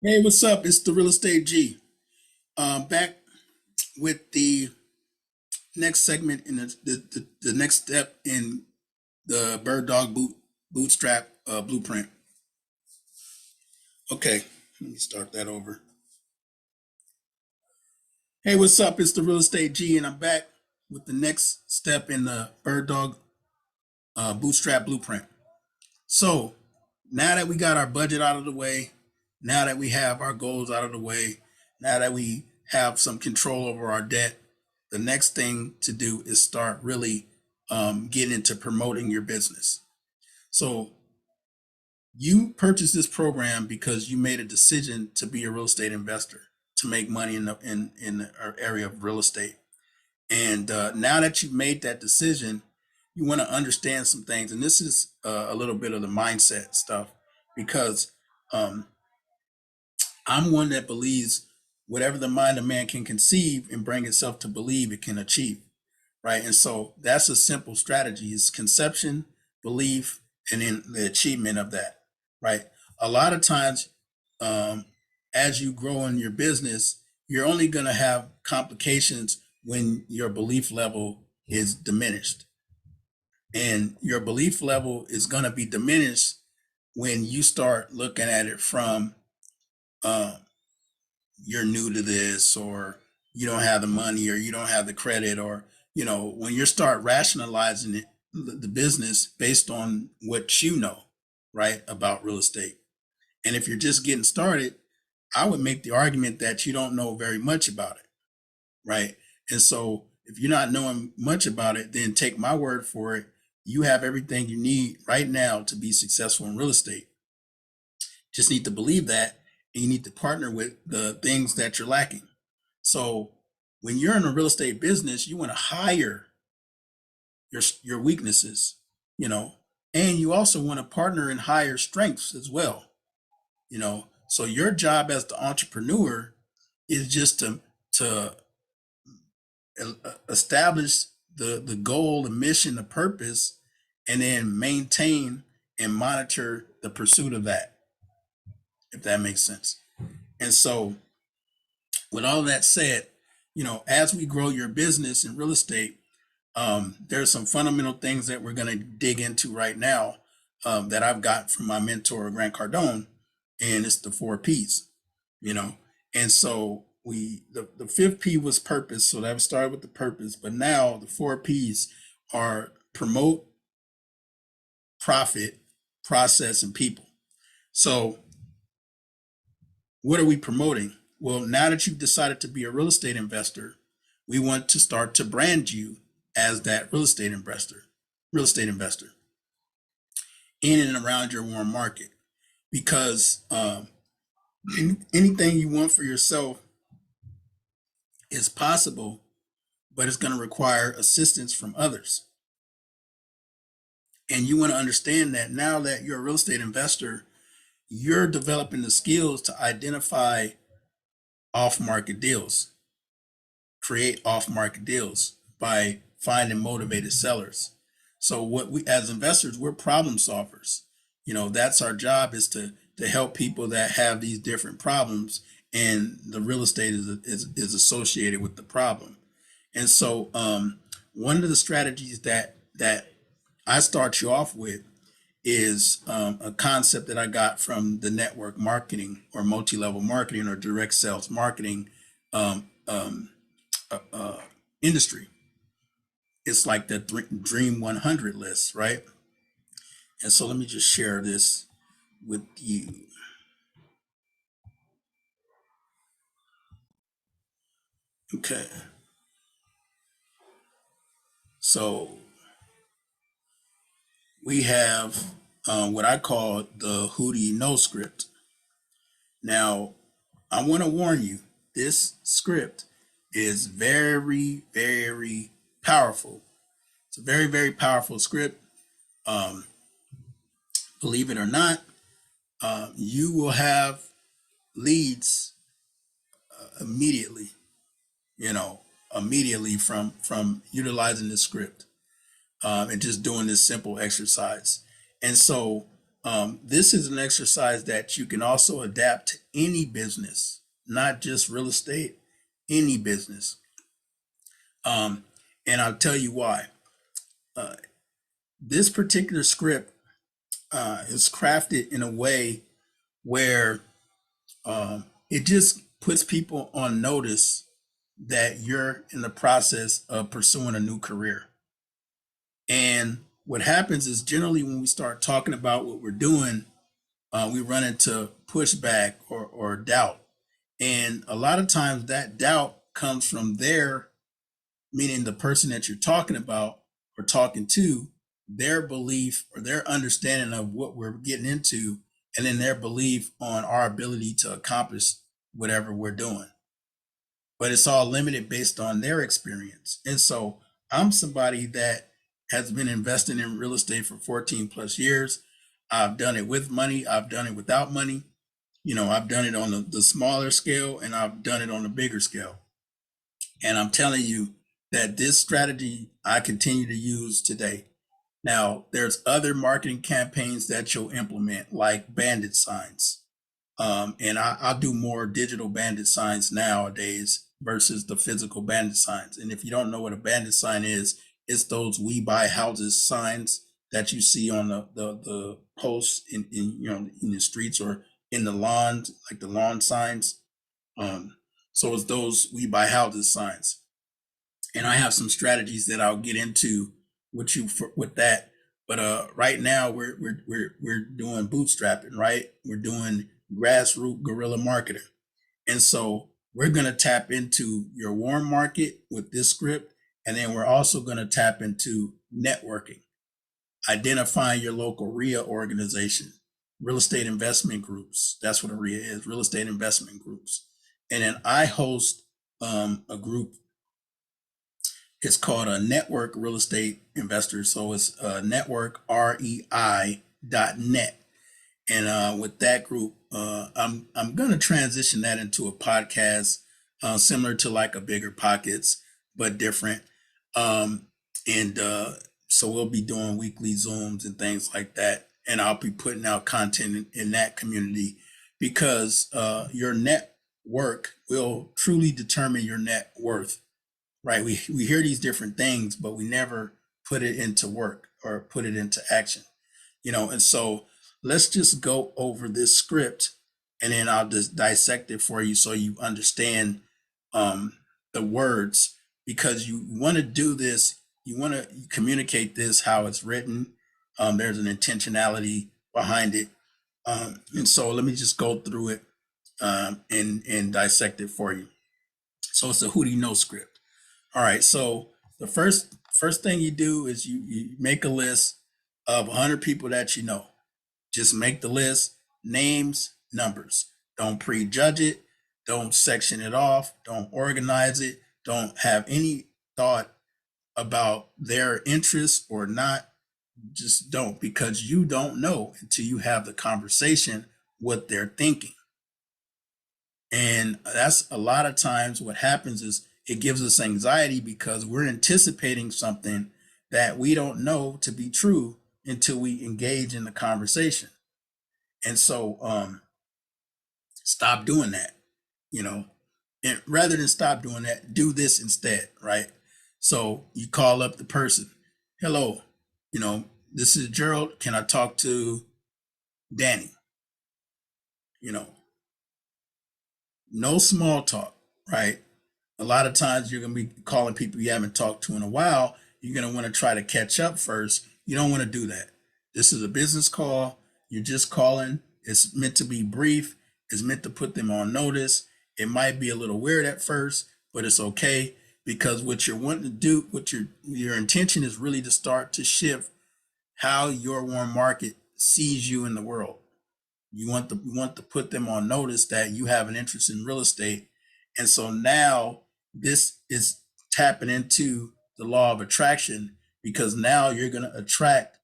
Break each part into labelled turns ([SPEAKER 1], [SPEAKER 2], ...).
[SPEAKER 1] Hey, what's up? It's the Real Estate G. Back with the next segment in the next step in the Bootstrap blueprint. Okay, let me start that over. Hey, what's up? It's the Real Estate G, and I'm back with the next step in the Birddog Bootstrap blueprint. So now that we got our budget out of the way, now that we have our goals out of the way, now that we have some control over our debt, the next thing to do is start really getting into promoting your business. So you purchased this program because you made a decision to be a real estate investor, to make money in the area of real estate. And now that you've made that decision, you want to understand some things. And this is a little bit of the mindset stuff because um, I'm one that believes whatever the mind of man can conceive and bring itself to believe, it can achieve. Right. And so that's a simple strategy is conception, belief, and then the achievement of that. Right. A lot of times, um, as you grow in your business, you're only going to have complications when your belief level is diminished. And your belief level is going to be diminished when you start looking at it from uh, you're new to this, or you don't have the money, or you don't have the credit, or when you start rationalizing it, the business based on what you know, right, about real estate. And if you're just getting started, I would make the argument that you don't know very much about it, right? And so if you're not knowing much about it, then take my word for it. You have everything you need right now to be successful in real estate. Just need to believe that, and you need to partner with the things that you're lacking. So when you're in a real estate business, you want to hire your weaknesses, you know, and you also want to partner and hire strengths as well. So your job as the entrepreneur is just to establish the goal, the mission, the purpose, and then maintain and monitor the pursuit of that, if that makes sense. And so, with all that said, as we grow your business in real estate, there's some fundamental things that we're going to dig into right now that I've got from my mentor, Grant Cardone, and it's the 4 P's, you know. And so the fifth P was purpose, so that started with the purpose, but now the 4 P's are promote, profit, process, and people. So what are we promoting? Well, now that you've decided to be a real estate investor, we want to start to brand you as that real estate investor in and around your warm market. Because anything you want for yourself is possible, but it's going to require assistance from others. And you want to understand that now that you're a real estate investor, you're developing the skills to identify off market deals, create off market deals by finding motivated sellers. So what we as investors, we're problem solvers. That's our job, is to help people that have these different problems, and the real estate is associated with the problem. And so one of the strategies that I start you off with is a concept that I got from the network marketing, or multi-level marketing, or direct sales marketing um, um, industry. It's like the Dream 100 list, right? And so let me just share this with you. Okay. So we have what I call the Who Do You Know script. Now, I want to warn you, this script is very, very powerful. It's a very, very powerful script. Um, Believe it or not, you will have leads immediately, you know, immediately from utilizing this script and just doing this simple exercise. And so This is an exercise that you can also adapt to any business, not just real estate, any business. Um, and I'll tell you why. Uh, this particular script is crafted in a way where it just puts people on notice that you're in the process of pursuing a new career. And what happens is generally when we start talking about what we're doing, we run into pushback or doubt. And a lot of times that doubt comes from their, meaning the person that you're talking about or talking to, their belief or their understanding of what we're getting into, and then their belief on our ability to accomplish whatever we're doing. But it's all limited based on their experience. And so I'm somebody that has been investing in real estate for 14 plus years. I've done it with money, I've done it without money. I've done it on the smaller scale and I've done it on the bigger scale. And I'm telling you that this strategy I continue to use today. Now, there's other marketing campaigns that you'll implement, like bandit signs. And I'll do more digital bandit signs nowadays versus the physical bandit signs. And if you don't know what a bandit sign is, it's those "We Buy Houses" signs that you see on the posts in the streets or in the lawns, like the lawn signs. So it's those "We Buy Houses" signs. And I have some strategies that I'll get into with that. But right now we're doing bootstrapping, right? We're doing grassroots guerrilla marketing, and so we're going to tap into your warm market with this script, and then we're also going to tap into networking, identifying your local RIA organization, real estate investment groups. That's what a RIA is, real estate investment groups. And then I host a group. It's called a Network Real Estate Investors. So it's network REI.net. And with that group, I'm going to transition that into a podcast, similar to like a Bigger Pockets, but different. And so we'll be doing weekly Zooms and things like that. And I'll be putting out content in that community because your network will truly determine your net worth, right? We hear these different things, but we never put it into work or put it into action, and so let's just go over this script and then I'll just dissect it for you so you understand the words, because you want to do this, you want to communicate this how it's written. There's an intentionality behind it. And so let me just go through it and dissect it for you. So it's a who do you know script. All right, so the first thing you do is you make a list of 100 people that you know. Just make the list, names, numbers. Don't prejudge it. Don't section it off. Don't organize it. Don't have any thought about their interests or not. Just don't, because you don't know until you have the conversation what they're thinking. And that's a lot of times what happens is it gives us anxiety because we're anticipating something that we don't know to be true until we engage in the conversation. And so stop doing that, you know. And rather than stop doing that, do this instead, right? So you call up the person. Hello, this is Gerald. Can I talk to Danny? You know, no small talk, right? A lot of times you're going to be calling people you haven't talked to in a while. You're going to want to try to catch up first. You don't want to do that. This is a business call. You're just calling. It's meant to be brief. It's meant to put them on notice. It might be a little weird at first, but it's okay, because what you're wanting to do, what your intention is really to start to shift how your warm market sees you in the world. You want to put them on notice that you have an interest in real estate. And so now this is tapping into the law of attraction, because now you're going to attract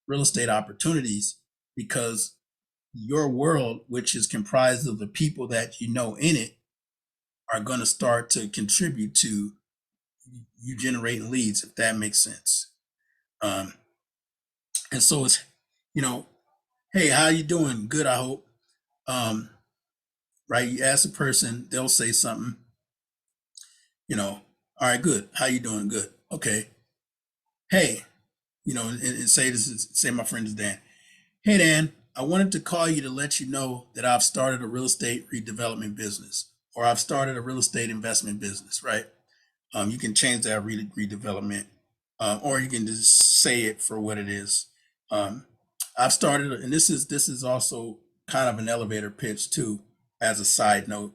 [SPEAKER 1] real estate opportunities, because your world, which is comprised of the people that you know in it, are going to start to contribute to you generating leads, if that makes sense. Um, and so it's, you know, Hey, how you doing? Good, I hope. Um, right, you ask a person, they'll say something, you know, all right, good. How you doing? Good. Okay. Hey, and say say my friend is Dan. Hey Dan, I wanted to call you to let you know that I've started a real estate redevelopment business, or I've started a real estate investment business, right? You can change that redevelopment, or you can just say it for what it is. Um, I've started, and this is also kind of an elevator pitch too, as a side note,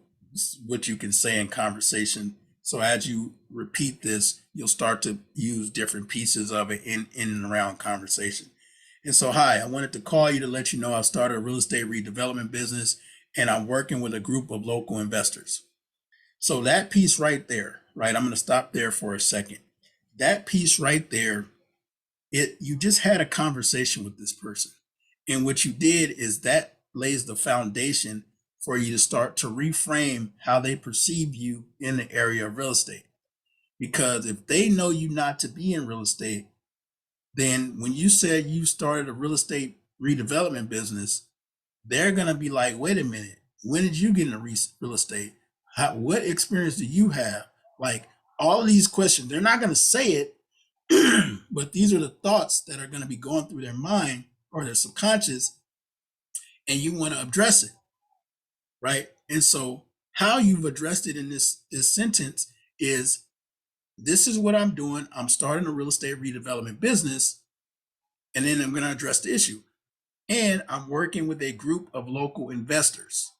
[SPEAKER 1] what you can say in conversation. So as you repeat this, you'll start to use different pieces of it in and around conversation. And so, hi, I wanted to call you to let you know I've started a real estate redevelopment business, and I'm working with a group of local investors. So that piece right there, right? I'm going to stop there for a second. That piece right there, it you just had a conversation with this person. And what you did is that lays the foundation for you to start to reframe how they perceive you in the area of real estate. Because if they know you not to be in real estate, then when you said you started a real estate redevelopment business, they're gonna be like, wait a minute, when did you get into real estate? What experience do you have? Like all of these questions, they're not gonna say it, but these are the thoughts that are gonna be going through their mind or their subconscious, and you want to address it, right? And so how you've addressed it in this sentence is this is what I'm doing. I'm starting a real estate redevelopment business, and then I'm gonna address the issue. And I'm working with a group of local investors.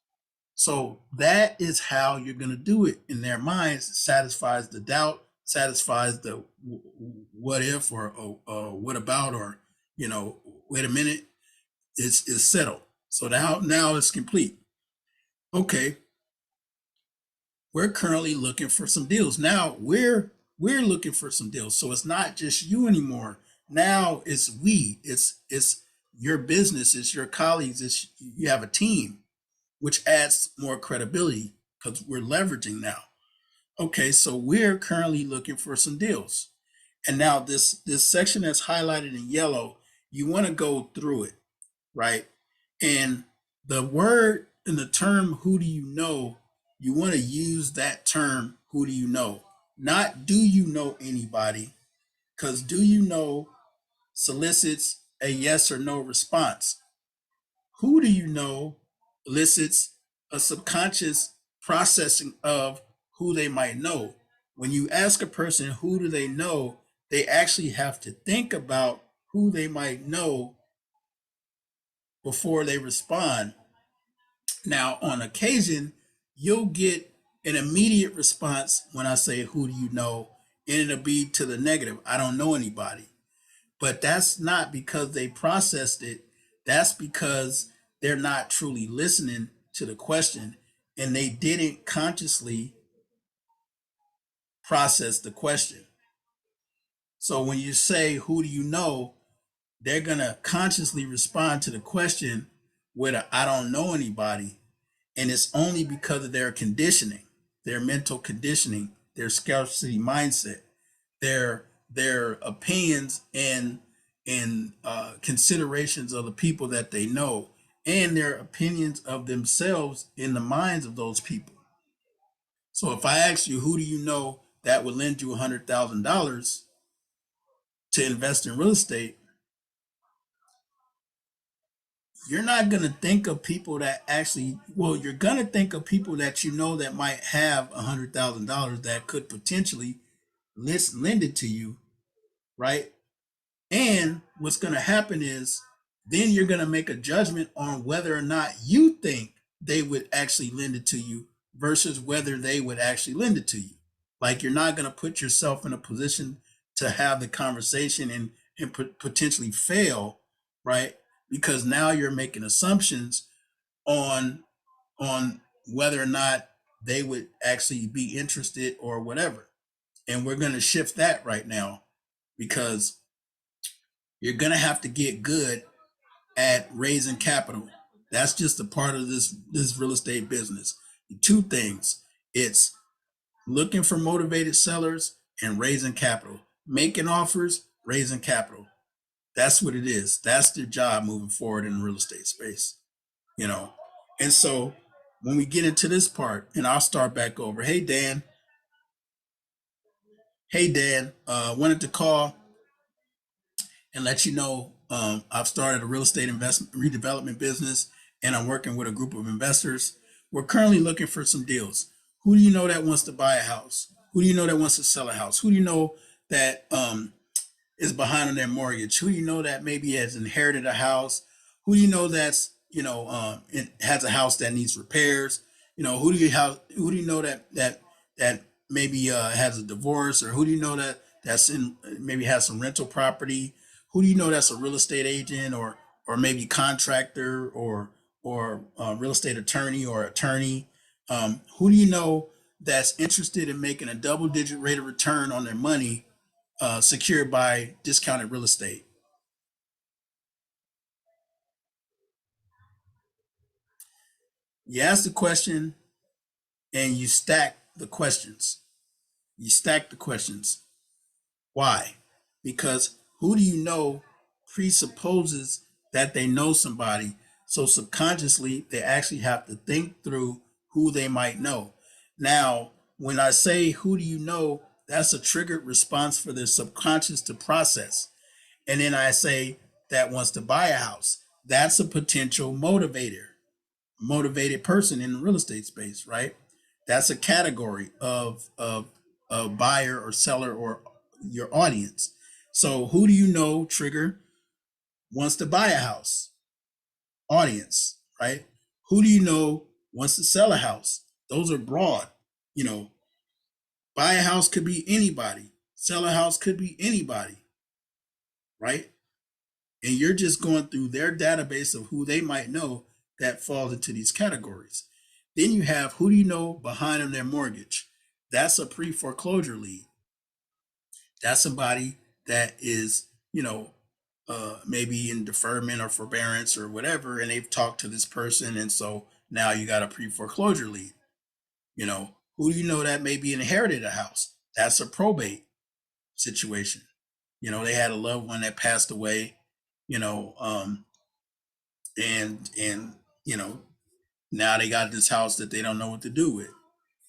[SPEAKER 1] So that is how you're going to do it in their minds. Satisfies the doubt, satisfies the what if or what about or wait a minute. It's settled. So now it's complete. Okay, we're currently looking for some deals. Now we're looking for some deals. So it's not just you anymore. Now it's we. It's your business. It's your colleagues. It's you have a team, which adds more credibility because we're leveraging now. Okay, so we're currently looking for some deals. And now this section that's highlighted in yellow, you want to go through it, right? And the word and the term who do you know, you want to use that term who do you know? Not do you know anybody, because do you know solicits a yes or no response. Who do you know elicits a subconscious processing of who they might know. When you ask a person who do they know, they actually have to think about who they might know before they respond. Now, on occasion, you'll get an immediate response when I say, who do you know? And it'll be to the negative. I don't know anybody. But that's not because they processed it. That's because they're not truly listening to the question and they didn't consciously process the question. So when you say, who do you know? They're going to consciously respond to the question with a, I don't know anybody. And it's only because of their conditioning, their mental conditioning, their scarcity mindset, their opinions and considerations of the people that they know, and their opinions of themselves in the minds of those people. So if I ask you, who do you know that would lend you $100,000 to invest in real estate, you're not going to think of people that actually, well, you're going to think of people that you know that might have $100,000 that could potentially lend it to you, right? And what's going to happen is then you're going to make a judgment on whether or not you think they would actually lend it to you versus whether they would actually lend it to you. Like you're not going to put yourself in a position to have the conversation and potentially fail, right? Because now you're making assumptions on on whether or not they would actually be interested or whatever. And we're going to shift that right now because you're going to have to get good at raising capital. That's just a part of this real estate business. Two things. It's looking for motivated sellers and raising capital. Making offers, raising capital. That's what it is. That's their job moving forward in the real estate space, you know. And so when we get into this part, and I'll start back over. Hey Dan, wanted to call and let you know I've started a real estate investment redevelopment business, and I'm working with a group of investors. We're currently looking for some deals. Who do you know that wants to buy a house? Who do you know that wants to sell a house? Who do you know that is behind on their mortgage? Who do you know that maybe has inherited a house? Who do you know that's it has a house that needs repairs? Who do you know that maybe has a divorce, or who do you know that's in maybe has some rental property? Who do you know that's a real estate agent, or maybe contractor, or real estate attorney or attorney? Who do you know that's interested in making a double digit rate of return on their money secured by discounted real estate? You ask the question and you stack the questions. You stack the questions. Why? Because who do you know presupposes that they know somebody. So subconsciously, they actually have to think through who they might know. Now, when I say who do you know, that's a triggered response for their subconscious to process. And then I say that wants to buy a house. That's a potential motivated person in the real estate space, right? That's a category of a buyer or seller or your audience. So who do you know trigger wants to buy a house? Audience, right? Who do you know wants to sell a house? Those are broad. You know, buy a house could be anybody. Sell a house could be anybody, right? And you're just going through their database of who they might know that falls into these categories. Then you have who do you know behind on their mortgage? That's a pre foreclosure lead. That's somebody that is, maybe in deferment or forbearance or whatever, and they've talked to this person, and so now you got a pre foreclosure lead. Who do you know that maybe inherited a house? That's a probate situation. They had a loved one that passed away, you know, and you know now they got this house that they don't know what to do with.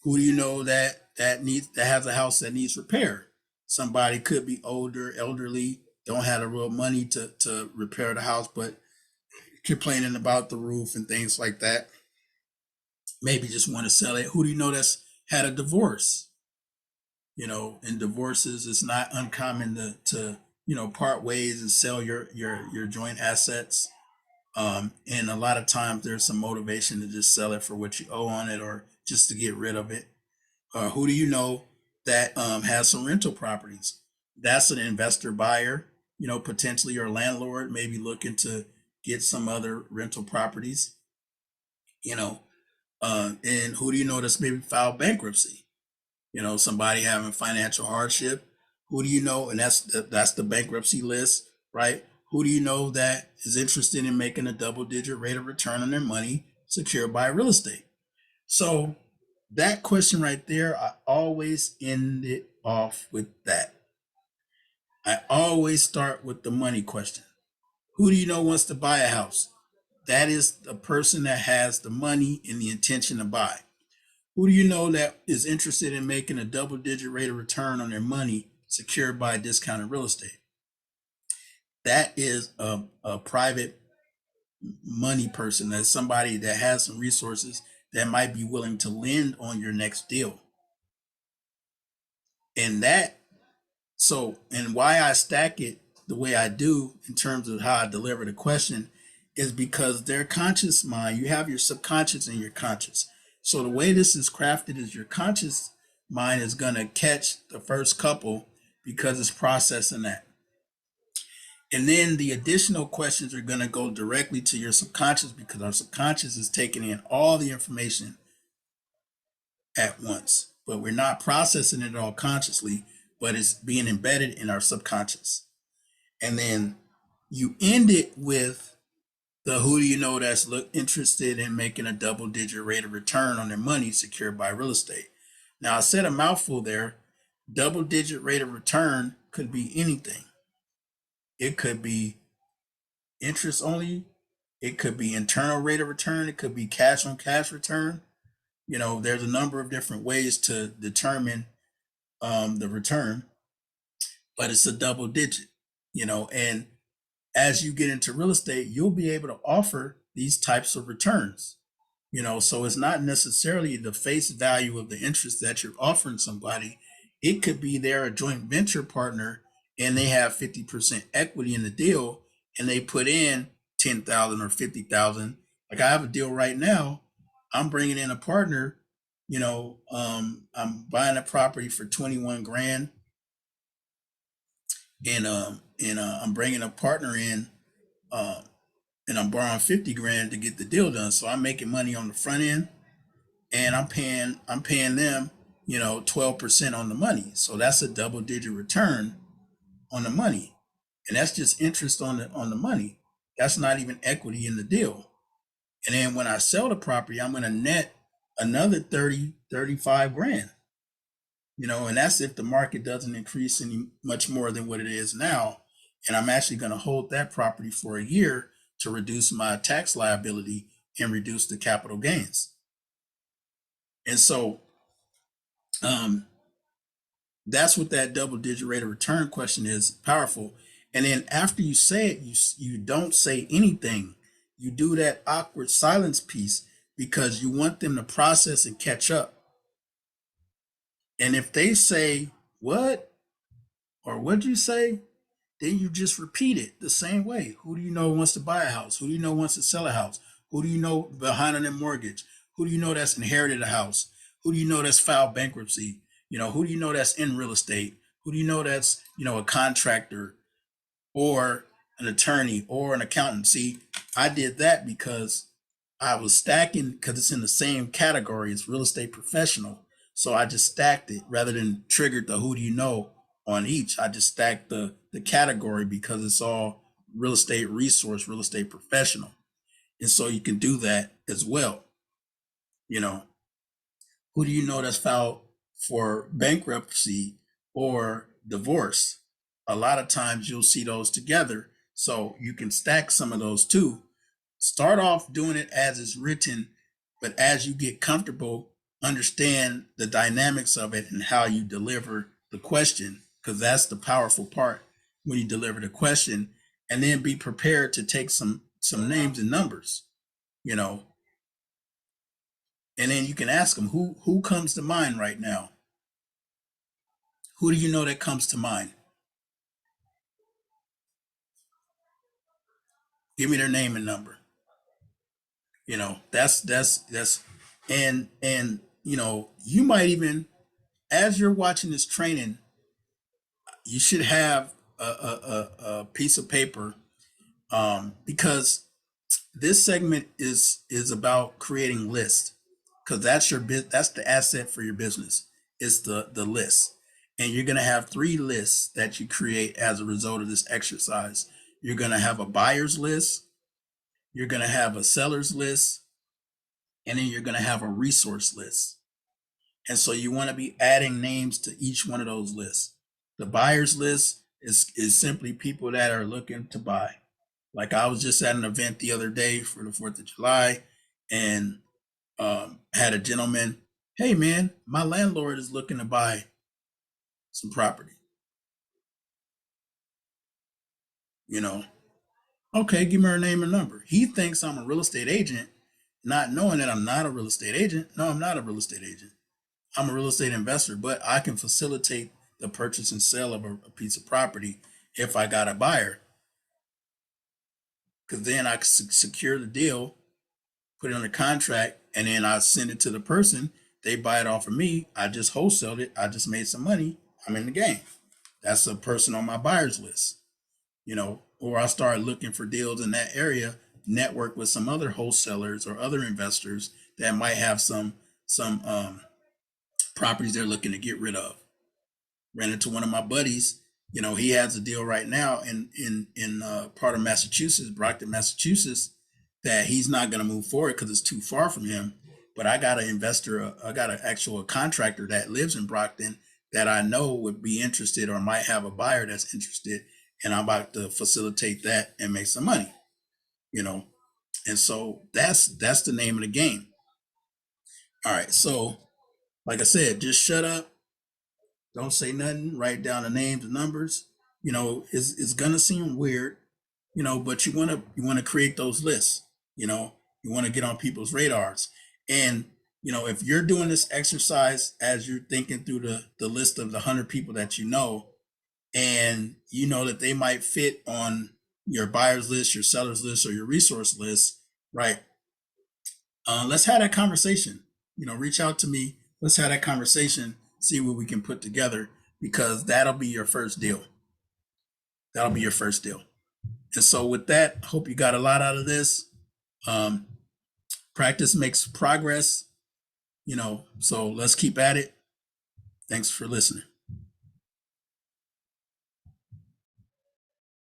[SPEAKER 1] Who do you know that has a house that needs repair? Somebody could be older, elderly, don't have the real money to repair the house, but complaining about the roof and things like that. Maybe just want to sell it. Who do you know that's had a divorce? In divorces, it's not uncommon to part ways and sell your joint assets. And a lot of times there's some motivation to just sell it for what you owe on it, or just to get rid of it. Who do you know that has some rental properties? That's an investor buyer, potentially your landlord, maybe looking to get some other rental properties, you know. And who do you know that's maybe filed bankruptcy? Somebody having financial hardship. Who do you know? And that's the bankruptcy list, right? Who do you know that is interested in making a double digit rate of return on their money secured by real estate? So that question right there, I always end it off with that. I always start with the money question. Who do you know wants to buy a house? That is the person that has the money and the intention to buy. Who do you know that is interested in making a double digit rate of return on their money secured by discounted real estate? That is a private money person. That's somebody that has some resources that might be willing to lend on your next deal. And why I stack it the way I do in terms of how I deliver the question is because their conscious mind, you have your subconscious and your conscious. So the way this is crafted is your conscious mind is going to catch the first couple because it's processing that. And then the additional questions are going to go directly to your subconscious because our subconscious is taking in all the information at once, but we're not processing it all consciously, but it's being embedded in our subconscious. And then you end it with the who do you know that's interested in making a double digit rate of return on their money secured by real estate. Now I said a mouthful there. Double digit rate of return could be anything. It could be interest only. It could be internal rate of return. It could be cash on cash return. There's a number of different ways to determine the return, but it's a double digit. And as you get into real estate, you'll be able to offer these types of returns. So it's not necessarily the face value of the interest that you're offering somebody. It could be they're a joint venture partner and they have 50% equity in the deal and they put in 10,000 or 50,000. Like I have a deal right now. I'm bringing in a partner. I'm buying a property for 21 grand, and I'm bringing a partner in, uh, and I'm borrowing 50 grand to get the deal done. So I'm making money on the front end, and I'm paying them 12% on the money. So that's a double digit return on the money, and that's just interest on the money. That's not even equity in the deal. And then when I sell the property, I'm going to net another 30, 35 grand. And that's if the market doesn't increase any much more than what it is now. And I'm actually going to hold that property for a year to reduce my tax liability and reduce the capital gains. And so um, that's what that double digit rate of return question is, powerful. And then after you say it, you don't say anything. You do that awkward silence piece because you want them to process and catch up. And if they say, "What?" or "What'd you say?" then you just repeat it the same way. Who do you know wants to buy a house? Who do you know wants to sell a house? Who do you know behind on a mortgage? Who do you know that's inherited a house? Who do you know that's filed bankruptcy? Who do you know that's in real estate? Who do you know that's, a contractor or an attorney or an accountant? See, I did that because I was stacking because it's in the same category as real estate professional. So I just stacked it rather than triggered the who do you know on each. I just stacked the category because it's all real estate resource, real estate professional. And so you can do that as well. You know, who do you know that's filed for bankruptcy or divorce? A lot of times you'll see those together. So you can stack some of those too. Start off doing it as it's written, but as you get comfortable, understand the dynamics of it and how you deliver the question, because that's the powerful part when you deliver the question, and then be prepared to take some names and numbers, you know, and then you can ask them who comes to mind right now. Who do you know that comes to mind? Give me their name and number. That's and you might even, as you're watching this training, you should have a piece of paper, because this segment is about creating lists, because that's the asset for your business. It's the list, and you're going to have three lists that you create as a result of this exercise. You're going to have a buyer's list, you're going to have a seller's list, and then you're going to have a resource list. And so you want to be adding names to each one of those lists. The buyer's list is simply people that are looking to buy. Like I was just at an event the other day for the 4th of July, and had a gentleman, "Hey man, my landlord is looking to buy some property. You know, okay, give me her name and number." He thinks I'm a real estate agent, not knowing that I'm not a real estate agent. No, I'm not a real estate agent. I'm a real estate investor, but I can facilitate the purchase and sale of a piece of property if I got a buyer, because then I can secure the deal, put it on a contract, and then I send it to the person. They buy it off of me. I just wholesaled it. I just made some money. I'm in the game. That's a person on my buyer's list, or I start looking for deals in that area, network with some other wholesalers or other investors that might have some properties they're looking to get rid of. Ran into one of my buddies. He has a deal right now in part of Massachusetts, Brockton, Massachusetts, that he's not going to move forward because it's too far from him. But I got an investor, I got an actual contractor that lives in Brockton that I know would be interested or might have a buyer that's interested. and I'm about to facilitate that and make some money, you know. And so that's the name of the game. All right, so like I said, just shut up, don't say nothing, write down the names and numbers. You know, it's gonna seem weird, you know, but you wanna create those lists. You know, you want to get on people's radars. And you know, if you're doing this exercise as you're thinking through the list of the 100 people that you know, and you know that they might fit on your buyers list, your sellers list, or your resource list, right? Let's have that conversation. You know, reach out to me. Let's have that conversation. See what we can put together, because that'll be your first deal. That'll be your first deal. And so, with that, I hope you got a lot out of this. Um, Practice makes progress. You know, so let's keep at it. Thanks for listening.